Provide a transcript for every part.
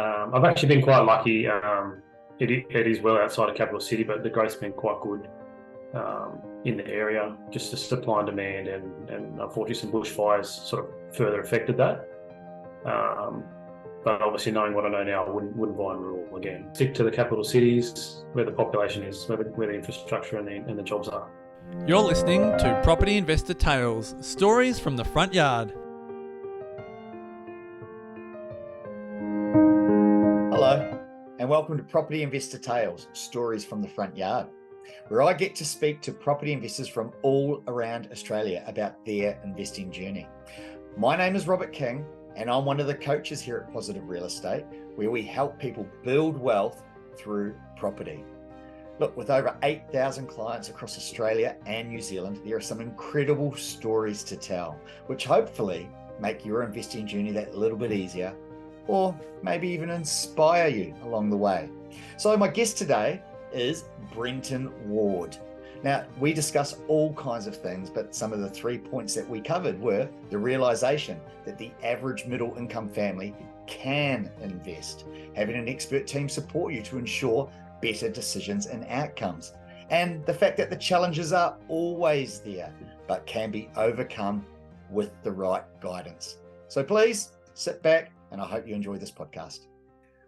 I've actually been quite lucky. It is well outside of capital city, but the growth's been quite good in the area. Just the supply and demand, and unfortunately some bushfires sort of further affected that. But obviously, knowing what I know now, I wouldn't buy in rural again. Stick to the capital cities where the population is, where the infrastructure and the jobs are. You're listening to Property Investor Tales, stories from the front yard. Hello, and welcome to Property Investor Tales, stories from the front yard, where I get to speak to property investors from all around Australia about their investing journey. My name is Robert King, and I'm one of the coaches here at Positive Real Estate, where we help people build wealth through property. Look, with over 8,000 clients across Australia and New Zealand, there are some incredible stories to tell, which hopefully make your investing journey that little bit easier, or maybe even inspire you along the way. So my guest today is Brenton Ward. Now, we discuss all kinds of things, but some of the 3 points that we covered were the realization that the average middle income family can invest, having an expert team support you to ensure better decisions and outcomes, and the fact that the challenges are always there, but can be overcome with the right guidance. So please sit back, and I hope you enjoy this podcast.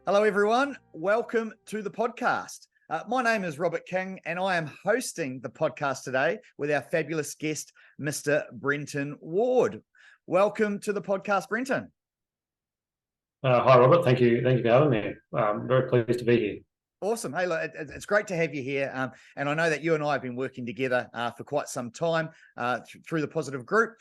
Hello, everyone. Welcome to the podcast. My name is Robert King, and I am hosting the podcast today with our fabulous guest, Mr. Brenton Ward. Welcome to the podcast, Brenton. Hi, Robert. Thank you for having me. I'm very pleased to be here. Awesome. Hey, look, it's great to have you here. And I know that you and I have been working together for quite some time through the Positive Group.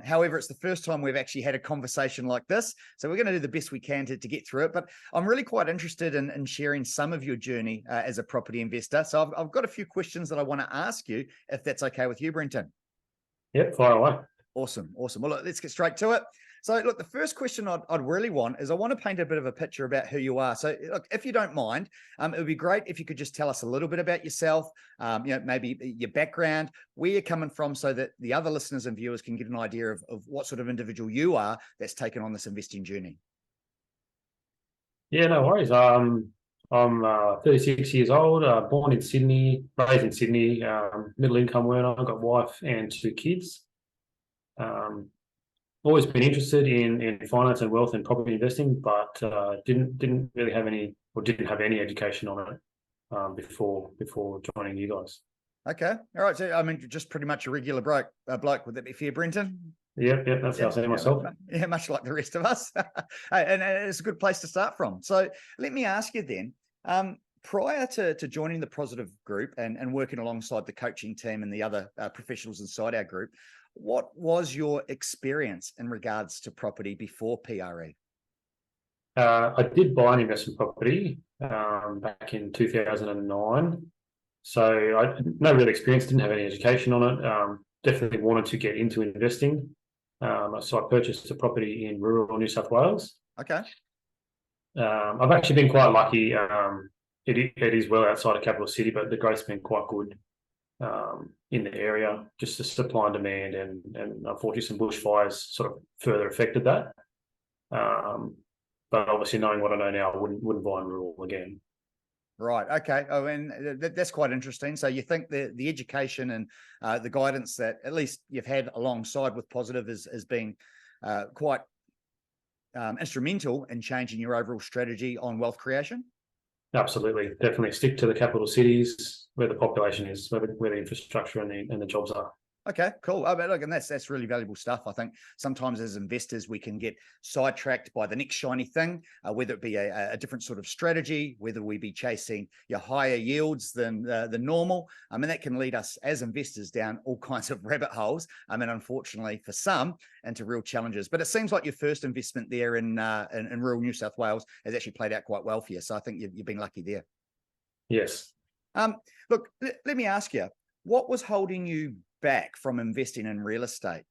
However, it's the first time we've actually had a conversation like this. So we're going to do the best we can to get through it. But I'm really quite interested in sharing some of your journey as a property investor. So I've got a few questions that I want to ask you, if that's okay with you, Brenton. Yep, fire away. Awesome. Well, look, let's get straight to it. So, look, the first question I'd really want is I want to paint a bit of a picture about who you are. So, look, if you don't mind, it would be great if you could just tell us a little bit about yourself, maybe your background, where you're coming from, so that the other listeners and viewers can get an idea of what sort of individual you are that's taken on this investing journey. Yeah, no worries. I'm 36 years old, born in Sydney, raised in Sydney, middle income earner. I've got a wife and 2 kids. Always been interested in finance and wealth and property investing, but didn't really have any, or didn't have any education on it before joining you guys. Okay, all right. So I mean, just pretty much a regular bloke. Would that be fair, Brenton? Yep. That's how I see myself. Yeah, much like the rest of us, and it's a good place to start from. So let me ask you then. Prior to joining the Positive Group and working alongside the coaching team and the other professionals inside our group, what was your experience in regards to property before PRE? I did buy an investment property back in 2009. So I had no real experience, didn't have any education on it. Definitely wanted to get into investing. So I purchased a property in rural New South Wales. Okay. I've actually been quite lucky. It is well outside of capital city, but the growth's been quite good in the area. Just the supply and demand, and unfortunately some bushfires sort of further affected that. But obviously, knowing what I know now, I wouldn't buy in rural again. Right. Okay. Oh, and that's quite interesting. So you think the education and the guidance that at least you've had alongside with Positive has been quite instrumental in changing your overall strategy on wealth creation? Absolutely. Definitely stick to the capital cities where the population is, where the infrastructure and the jobs are. Okay, cool. I mean, look, and that's really valuable stuff. I think sometimes as investors, we can get sidetracked by the next shiny thing, whether it be a different sort of strategy, whether we be chasing your higher yields than the normal. I mean, that can lead us as investors down all kinds of rabbit holes. I mean, unfortunately for some, into real challenges. But it seems like your first investment there in rural New South Wales has actually played out quite well for you. So I think you've been lucky there. Yes. Look, let me ask you, what was holding you back from investing in real estate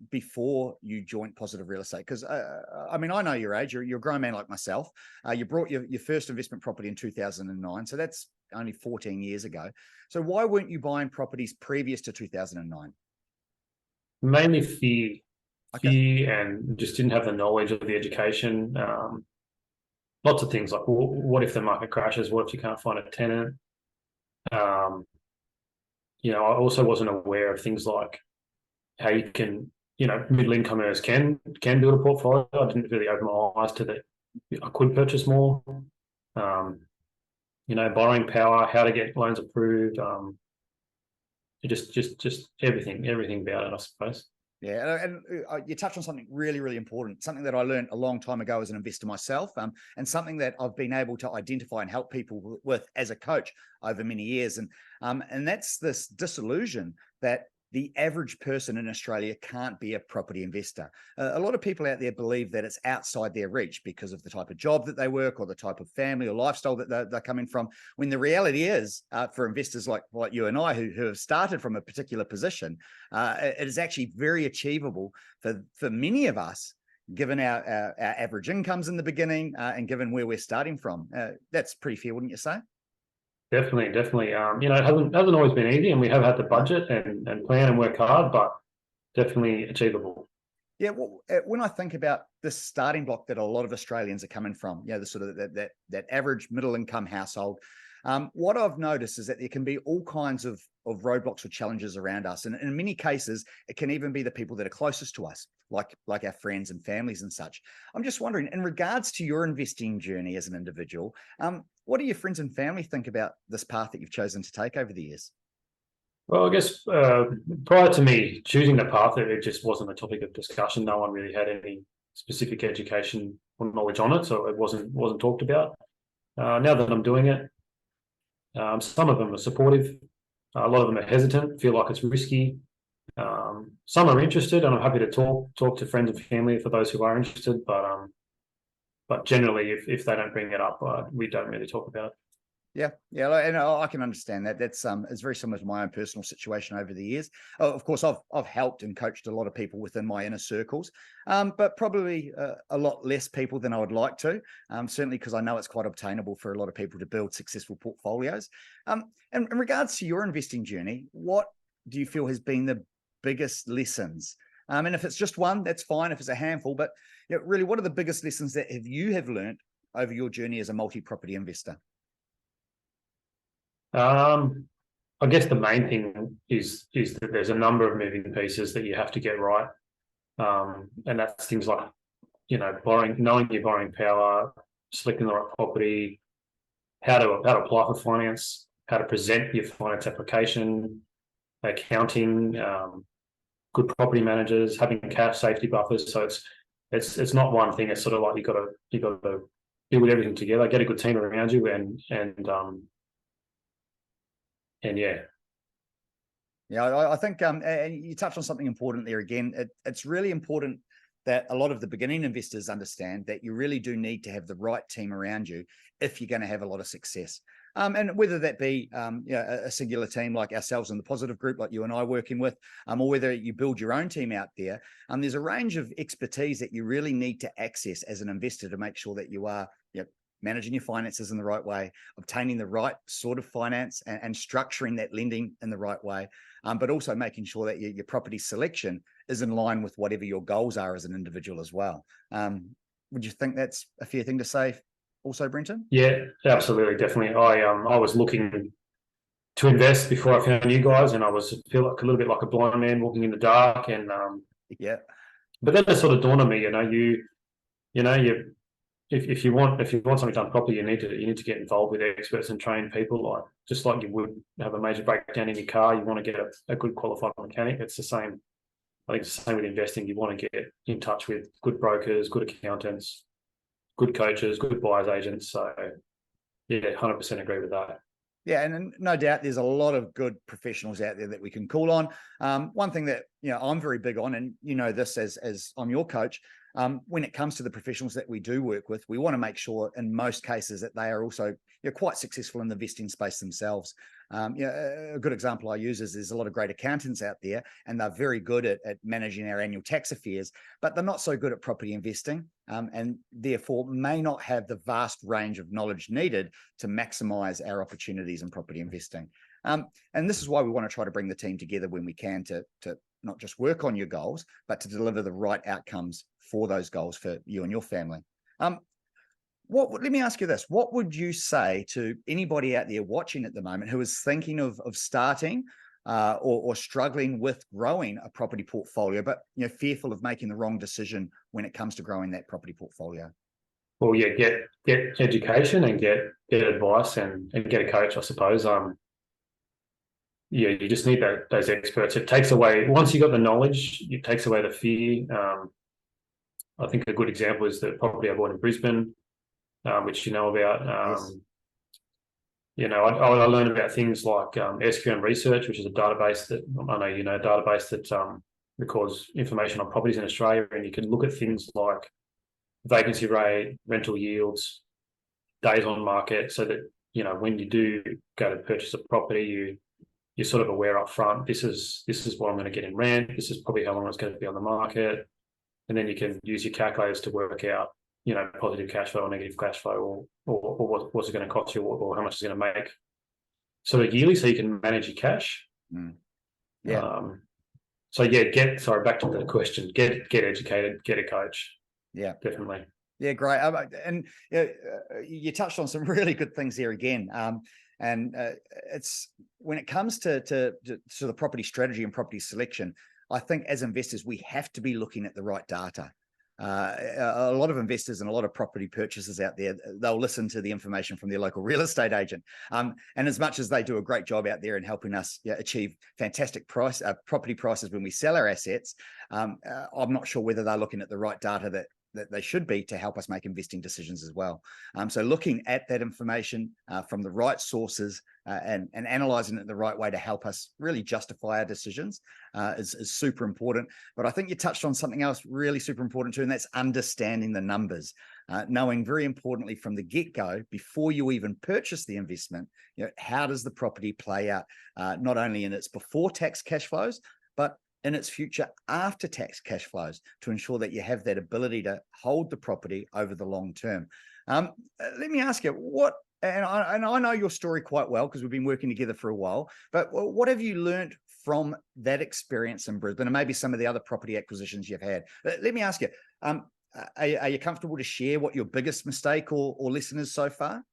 before you joined Positive Real Estate? Because I mean, I know your age. You're a grown man like myself. You brought your first investment property in 2009, so that's only 14 years ago. So why weren't you buying properties previous to 2009? Mainly fear, and just didn't have the knowledge of the education. lots of things like, what if the market crashes? What if you can't find a tenant? I also wasn't aware of things like how you can, middle income earners can build a portfolio. I didn't really open my eyes to that. I could purchase more. Borrowing power, how to get loans approved. Just everything about it, I suppose. Yeah, and you touched on something really, really important, something that I learned a long time ago as an investor myself, and something that I've been able to identify and help people with as a coach over many years. And that's this disillusion that the average person in Australia can't be a property investor. A lot of people out there believe that it's outside their reach because of the type of job that they work or the type of family or lifestyle that they're coming from, when the reality is, for investors like you and I who have started from a particular position, it is actually very achievable for many of us, given our average incomes in the beginning, and given where we're starting from. That's pretty fair, wouldn't you say? Definitely. It hasn't always been easy, and we have had to budget and plan and work hard, but definitely achievable. Yeah, well, when I think about this starting block that a lot of Australians are coming from, the sort of that average middle income household, what I've noticed is that there can be all kinds of roadblocks or challenges around us, and in many cases, it can even be the people that are closest to us, like our friends and families and such. I'm just wondering, in regards to your investing journey as an individual, what do your friends and family think about this path that you've chosen to take over the years? Well, I guess prior to me choosing the path, it just wasn't a topic of discussion. No one really had any specific education or knowledge on it, so it wasn't talked about. Now that I'm doing it, some of them are supportive. A lot of them are hesitant, feel like it's risky. Some are interested, and I'm happy to talk to friends and family for those who are interested. But generally, if they don't bring it up, we don't really talk about it. Yeah, and I can understand that. That's it's very similar to my own personal situation over the years. Of course, I've helped and coached a lot of people within my inner circles, but probably a lot less people than I would like to. Certainly because I know it's quite obtainable for a lot of people to build successful portfolios. And in regards to your investing journey, what do you feel has been the biggest lessons? And if it's just one, that's fine. If it's a handful, but really, what are the biggest lessons that you have learned over your journey as a multi-property investor? I guess the main thing is that there's a number of moving pieces that you have to get right, and that's things like knowing your borrowing power, selecting the right property, how to apply for finance, how to present your finance application, accounting, good property managers, having cash safety buffers. So it's not one thing. It's sort of like you got to build everything together, get a good team around you, and yeah. Yeah, I think and you touched on something important there again. It's really important that a lot of the beginning investors understand that you really do need to have the right team around you if you're going to have a lot of success. And whether that be a singular team like ourselves in the Positive Group, like you and I working with, or whether you build your own team out there, there's a range of expertise that you really need to access as an investor to make sure that you are managing your finances in the right way, obtaining the right sort of finance, and structuring that lending in the right way, but also making sure that your property selection is in line with whatever your goals are as an individual as well. Would you think that's a fair thing to say also, Brenton? Yeah, absolutely, definitely. I was looking to invest before I found you guys, and I feel like a little bit like a blind man walking in the dark. And yeah, but then it sort of dawned on me, if you want something done properly, you need to get involved with experts and trained people, just like you would have a major breakdown in your car. You want to get a good qualified mechanic. It's the same. I think it's the same with investing. You want to get in touch with good brokers, good accountants, good coaches, good buyers agents. So yeah, 100% agree with that. Yeah, and no doubt there's a lot of good professionals out there that we can call on. One thing that I'm very big on, and this as I'm your coach, when it comes to the professionals that we do work with, we want to make sure in most cases that they are also quite successful in the investing space themselves. A good example I use is there's a lot of great accountants out there, and they're very good at managing our annual tax affairs, but they're not so good at property investing, and therefore may not have the vast range of knowledge needed to maximize our opportunities in property investing. And this is why we want to try to bring the team together when we can to not just work on your goals, but to deliver the right outcomes for those goals for you and your family. Let me ask you this. What would you say to anybody out there watching at the moment who is thinking of starting or struggling with growing a property portfolio, but fearful of making the wrong decision when it comes to growing that property portfolio? Well, yeah, get education and get advice and get a coach, I suppose. Yeah, you just need those experts. It takes away, once you got the knowledge, it takes away the fear. I think a good example is the property I bought in Brisbane, which you know about. Yes. I learned about things like SQM Research, which is a database that I know database that records information on properties in Australia, and you can look at things like vacancy rate, rental yields, days on market, so that when you do go to purchase a property, you're sort of aware up front. This is what I'm going to get in rent. This is probably how long it's going to be on the market, and then you can use your calculators to work out positive cash flow or negative cash flow, or what's it going to cost you, or how much it's going to make sort of yearly, so you can manage your cash. Yeah. So yeah, sorry, back to the question. Get educated, get a coach. Yeah, definitely. Yeah, great. And you touched on some really good things there again. And it's when it comes to the property strategy and property selection, I think as investors, we have to be looking at the right data. A lot of investors and a lot of property purchasers out there, they'll listen to the information from their local real estate agent. And as much as they do a great job out there in helping us achieve fantastic property prices when we sell our assets, I'm not sure whether they're looking at the right data that they should be to help us make investing decisions as well. So looking at that information from the right sources and analysing it the right way to help us really justify our decisions is super important. But I think you touched on something else really super important too, and that's understanding the numbers. Knowing very importantly from the get-go, before you even purchase the investment, how does the property play out, not only in its before-tax cash flows, but in its future after-tax cash flows, to ensure that you have that ability to hold the property over the long term. Let me ask you, and I know your story quite well because we've been working together for a while, but what have you learned from that experience in Brisbane and maybe some of the other property acquisitions you've had? Let me ask you, are you comfortable to share what your biggest mistake or lesson is so far?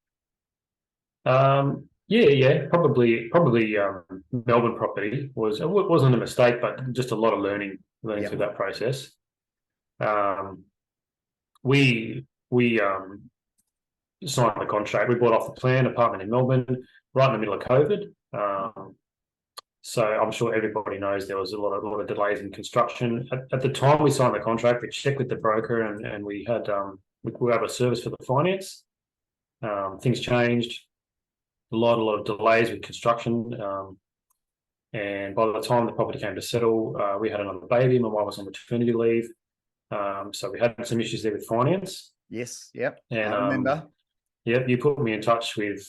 Yeah, probably. Melbourne property wasn't a mistake, but just a lot of learning through that process. We signed the contract. We bought off the plan apartment in Melbourne right in the middle of COVID. So I'm sure everybody knows there was a lot of delays in construction. At the time we signed the contract, we checked with the broker, and we had we were able to service for the finance. Things changed. A lot of delays with construction, and by the time the property came to settle, we had another baby. My wife was on maternity leave, so we had some issues there with finance. Yes, yep, and I remember. Yep, you put me in touch with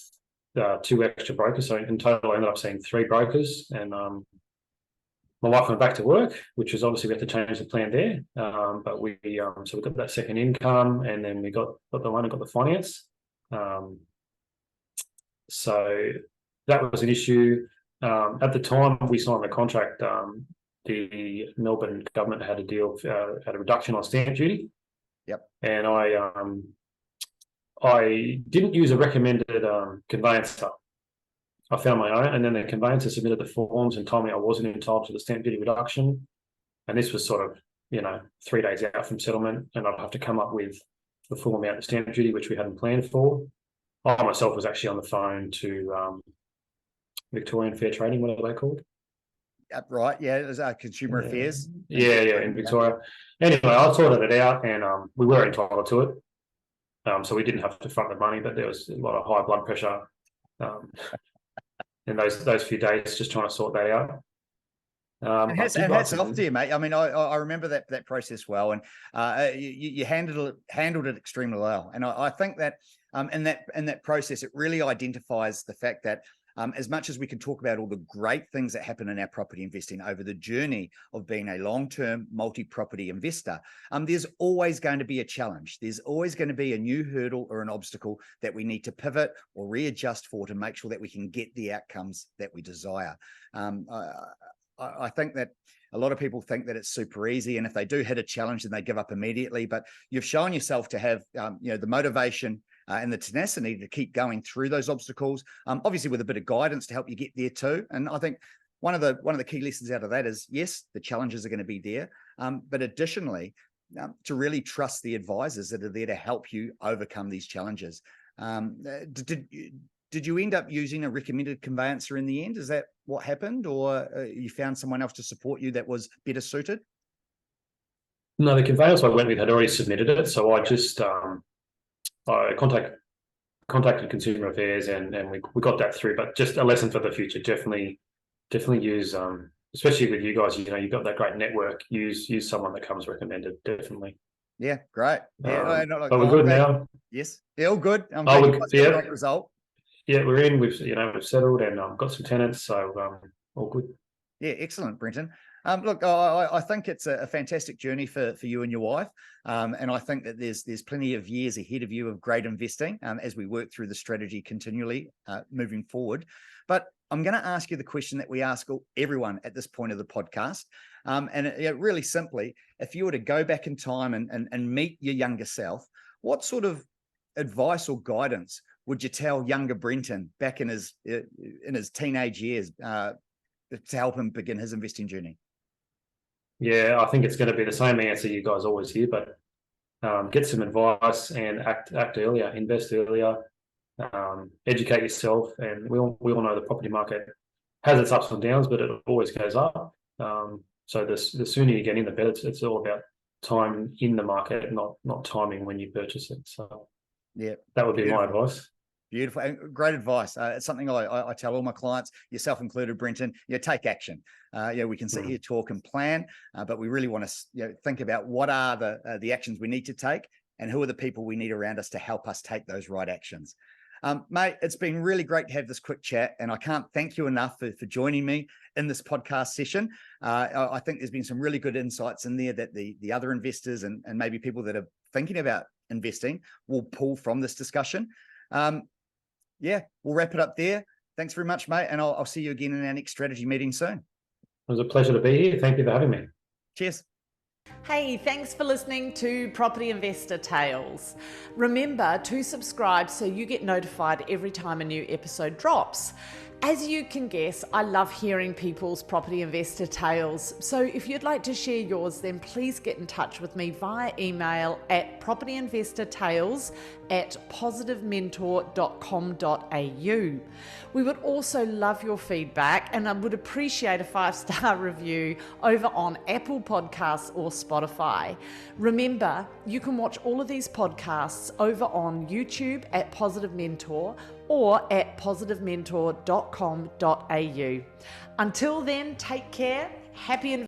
2 extra brokers, so in total I ended up seeing 3 brokers, and my wife went back to work, which was obviously we had to change the plan there, but we got that second income, and then we got the loan and got the finance. So that was an issue. At the time we signed the contract, the Melbourne government had a reduction on stamp duty. Yep. And I didn't use a recommended conveyancer. I found my own, and then the conveyancer submitted the forms and told me I wasn't entitled to the stamp duty reduction. And this was sort of 3 days out from settlement, and I'd have to come up with the full amount of stamp duty, which we hadn't planned for. I myself was actually on the phone to Victorian Fair Trading, what are they called? Right, yeah, it was Consumer Affairs. Yeah, in Victoria. Anyway, I sorted it out, and we were entitled to it. So we didn't have to front the money, but there was a lot of high blood pressure in those few days, just trying to sort that out. And hats off to you, mate. I mean, I remember that process well, and you handled it extremely well. And I think that in that process, it really identifies the fact that as much as we can talk about all the great things that happen in our property investing over the journey of being a long-term multi-property investor, there's always going to be a challenge. There's always going to be a new hurdle or an obstacle that we need to pivot or readjust for to make sure that we can get the outcomes that we desire. I think that a lot of people think that it's super easy, and if they do hit a challenge, then they give up immediately. But you've shown yourself to have, the motivation and the tenacity to keep going through those obstacles, obviously with a bit of guidance to help you get there too. And I think one of the key lessons out of that is, yes, the challenges are going to be there, but additionally, to really trust the advisors that are there to help you overcome these challenges. Did you end up using a recommended conveyancer in the end? Is that what happened, or you found someone else to support you that was better suited? No, the conveyancer I went with had already submitted it, so I just I contacted Consumer Affairs and we got that through. But just a lesson for the future: definitely use especially with you guys. You've got that great network. Use someone that comes recommended. Definitely. Yeah, great. Yeah, but we're good now. Yes, yeah, all good. I'm glad you guys got a great result. Yeah, we're in. We've settled and got some tenants, so all good. Yeah, excellent, Brenton. Look, I think it's a fantastic journey for you and your wife, and I think that there's plenty of years ahead of you of great investing as we work through the strategy continually moving forward. But I'm going to ask you the question that we ask everyone at this point of the podcast, and really simply, if you were to go back in time and meet your younger self, what sort of advice or guidance would you tell younger Brenton back in his teenage years to help him begin his investing journey? Yeah, I think it's going to be the same answer you guys always hear, but get some advice and act earlier, invest earlier, educate yourself. And we all know the property market has its ups and downs, but it always goes up. So the sooner you get in, the better. It's all about time in the market, not timing when you purchase it. So yeah, that would be my advice. Beautiful and great advice. It's something I tell all my clients, yourself included, Brenton. Take action. We can sit here, talk, and plan, but we really want to think about what are the actions we need to take, and who are the people we need around us to help us take those right actions. Mate, it's been really great to have this quick chat, and I can't thank you enough for joining me in this podcast session. I think there's been some really good insights in there that the other investors and maybe people that are thinking about investing will pull from this discussion. We'll wrap it up there. Thanks very much, mate, and I'll see you again in our next strategy meeting soon. It was a pleasure to be here. Thank you for having me. Cheers. Hey, thanks for listening to Property Investor Tales. Remember to subscribe so you get notified every time a new episode drops. As you can guess, I love hearing people's property investor tales. So if you'd like to share yours, then please get in touch with me via email at propertyinvestortales@positivementor.com.au. We would also love your feedback, and I would appreciate a 5-star review over on Apple Podcasts or Spotify. Remember, you can watch all of these podcasts over on YouTube at Positive Mentor or at positivementor.com.au. Until then, take care, happy